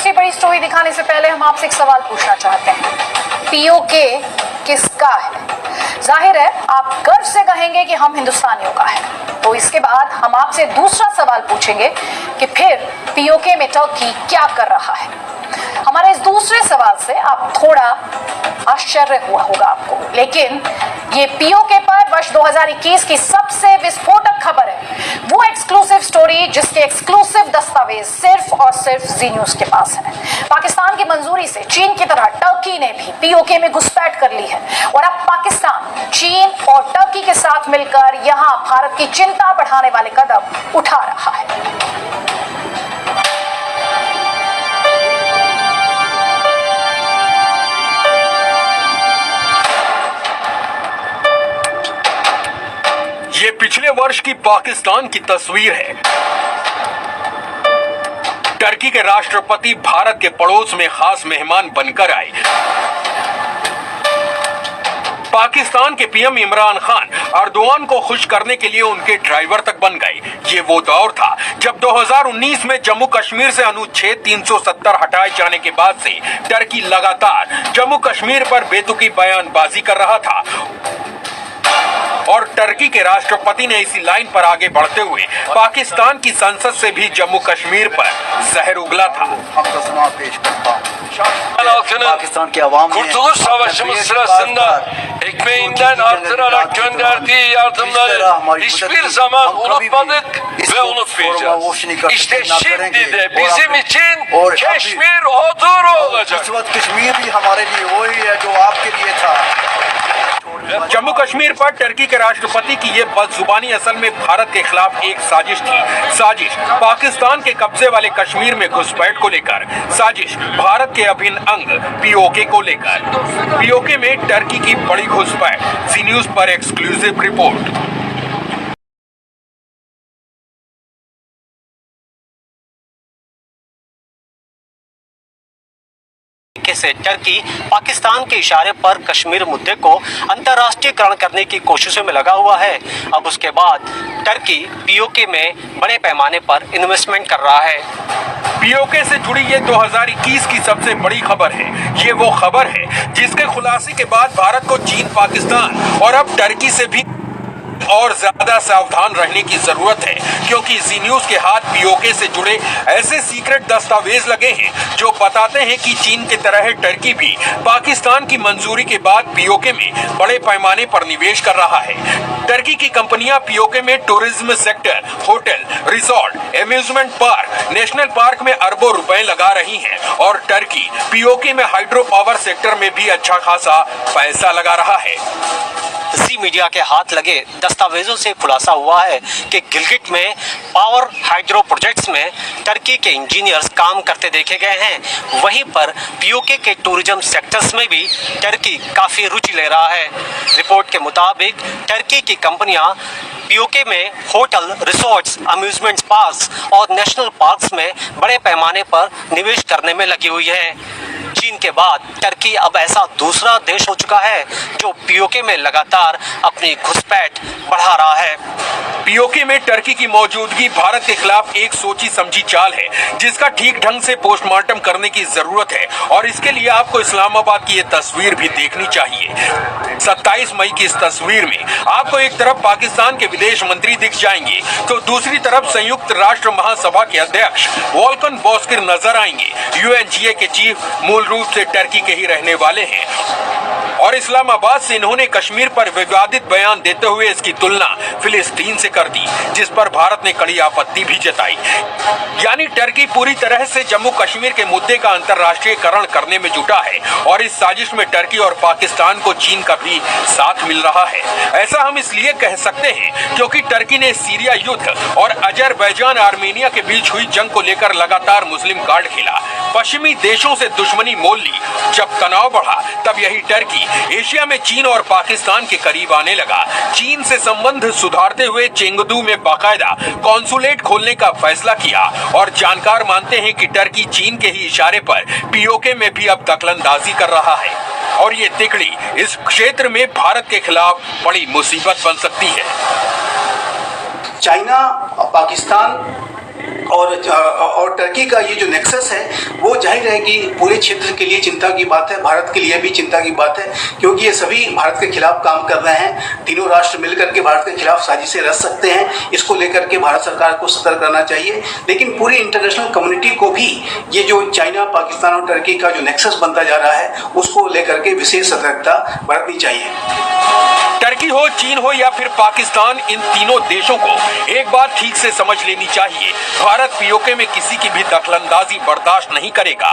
दूसरी बड़ी स्टोरी दिखाने से पहले हम आपसे एक सवाल पूछना चाहते हैं, पीओके किसका है? जाहिर है आप गर्व से कहेंगे कि हम हिंदुस्तानियों का है। तो इसके बाद हम आपसे दूसरा सवाल पूछेंगे कि फिर पीओके में टर्की क्या कर रहा है। हमारे इस दूसरे सवाल से आप थोड़ा आश्चर्य हुआ होगा आपको, लेकिन ये पीओके पर वर्ष 2021 की सबसे विस्फोटक खबर है, वो एक्सक्लूसिव स्टोरी जिसके एक्सक्लूसिव दस्तावेज सिर्फ और सिर्फ जी न्यूज के पास है। पाकिस्तान की मंजूरी से चीन की तरह टर्की ने भी पीओके में घुसपैठ कर ली है और अब पाकिस्तान चीन और टर्की के साथ मिलकर यहां भारत की चिंता बढ़ाने वाले कदम उठा रहा है। ये पिछले वर्ष की पाकिस्तान की तस्वीर है। टर्की के राष्ट्रपति भारत के पड़ोस में खास मेहमान बनकर आए। पाकिस्तान के पीएम इमरान खान अर्दोआन को खुश करने के लिए उनके ड्राइवर तक बन गए। ये वो दौर था जब 2019 में जम्मू कश्मीर से अनुच्छेद 370 हटाए जाने के बाद से टर्की लगातार जम्मू कश्मीर पर बेतुकी बयानबाजी कर रहा था और टर्की के राष्ट्रपति ने इसी लाइन पर आगे बढ़ते हुए पाकिस्तान की संसद से भी जम्मू कश्मीर पर जहर उगला था। Pakistan ki avam Kurtuluş Savaşımız sırasında ekmeğinden artırarak gönderdiği yardımları hiçbir zaman unutmadık ve unutmayacağız. İşte şimdi de bizim için Keşmir odur olacak. Jammu Kashmir पर टर्की के राष्ट्रपति की ये बदजुबानी असल में भारत के खिलाफ एक साजिश थी। साजिश पाकिस्तान के कब्जे वाले कश्मीर में घुसपैठ को लेकर, साजिश भारत के अभिन्न अंग पीओके को लेकर। पीओके में टर्की की बड़ी घुसपैठ, जी न्यूज पर एक्सक्लूसिव रिपोर्ट। से टर्की पाकिस्तान के इशारे पर कश्मीर मुद्दे को अंतर्राष्ट्रीयकरण करने की कोशिशों में लगा हुआ है। अब उसके बाद टर्की पीओके में बड़े पैमाने पर इन्वेस्टमेंट कर रहा है। पीओके से जुड़ी ये 2021 की सबसे बड़ी खबर है। ये वो खबर है जिसके खुलासे के बाद भारत को चीन, पाकिस्तान और अब टर्की से भी और ज्यादा सावधान रहने की जरूरत है, क्योंकि जी न्यूज के हाथ पीओके से जुड़े ऐसे सीक्रेट दस्तावेज लगे हैं जो बताते हैं कि चीन की तरह टर्की भी पाकिस्तान की मंजूरी के बाद पीओके में बड़े पैमाने पर निवेश कर रहा है। टर्की की कंपनियां पीओके में tourism sector, hotel, resort, amusement park, national park में अरबों रुपए लगा रही हैं और टर्की पीओके में हाइड्रो पावर सेक्टर में भी अच्छा खासा पैसा लगा रहा है। जी मीडिया के हाथ लगे दस्तावेजों से खुलासा हुआ है कि गिलगिट में पावर हाइड्रो प्रोजेक्ट्स में टर्की के इंजीनियर्स काम करते देखे गए हैं। वहीं पर पीओके के टूरिज्म सेक्टर्स में भी टर्की काफ़ी रुचि ले रहा है। रिपोर्ट के मुताबिक टर्की की कंपनियां पीओके में होटल, रिसोर्ट्स, अम्यूजमेंट पार्क्स और नेशनल पार्क्स में बड़े पैमाने पर निवेश करने में लगी हुई है। चीन के बाद टर्की अब ऐसा दूसरा देश हो चुका है जो पीओके में लगातार अपनी घुसपैठ बढ़ा रहा है। पीओके में टर्की की मौजूदगी भारत के खिलाफ एक सोची समझी चाल है, जिसका ठीक ढंग से पोस्टमार्टम करने की जरूरत है और इसके लिए आपको इस्लामाबाद की ये तस्वीर भी देखनी चाहिए। 27 मई की इस तस्वीर में आपको एक तरफ पाकिस्तान के विदेश मंत्री दिख जाएंगे तो दूसरी तरफ संयुक्त राष्ट्र महासभा के अध्यक्ष वोल्कन बोस्किर नजर आएंगे। यूएनजीए के चीफ मूल रूप से टर्की के ही रहने वाले हैं और इस्लामाबाद से इन्होंने कश्मीर पर विवादित बयान देते हुए इसकी तुलना फिलिस्तीन से कर दी, जिस पर भारत ने कड़ी आपत्ति भी जताई। यानी टर्की पूरी तरह से जम्मू कश्मीर के मुद्दे का अंतर्राष्ट्रीयकरण करने में जुटा है और इस साजिश में टर्की और पाकिस्तान को चीन का भी साथ मिल रहा है। ऐसा हम इसलिए कह सकते हैं क्योंकि टर्की ने सीरिया युद्ध और अजरबैजान आर्मेनिया के बीच हुई जंग को लेकर लगातार मुस्लिम कार्ड खेला, पश्चिमी देशों से दुश्मनी मोल ली। जब तनाव बढ़ा तब यही टर्की एशिया में चीन और पाकिस्तान के करीब आने लगा। चीन से संबंध सुधारते हुए चेंगदू में बाकायदा कॉन्सुलेट खोलने का फैसला किया और जानकार मानते हैं कि टर्की चीन के ही इशारे पर पीओके में भी अब दखलंदाजी कर रहा है और ये तिकड़ी इस क्षेत्र में भारत के खिलाफ बड़ी मुसीबत बन सकती है। चाइना और पाकिस्तान और टर्की का ये जो नेक्सस है वो जाहिर है कि पूरे क्षेत्र के लिए चिंता की बात है, भारत के लिए भी चिंता की बात है, क्योंकि ये सभी भारत के खिलाफ काम कर रहे हैं। तीनों राष्ट्र मिलकर के भारत के खिलाफ साजिशें रच सकते हैं। इसको लेकर के भारत सरकार को सतर्क रहना चाहिए, लेकिन पूरी इंटरनेशनल कम्युनिटी को भी ये जो चाइना, पाकिस्तान और टर्की का जो नेक्सस बनता जा रहा है उसको लेकर के विशेष सतर्कता बरतनी चाहिए। टर्की हो, चीन हो या फिर पाकिस्तान, इन तीनों देशों को एक बात ठीक से समझ लेनी चाहिए, भारत पीओके में किसी की भी दखलंदाजी बर्दाश्त नहीं करेगा।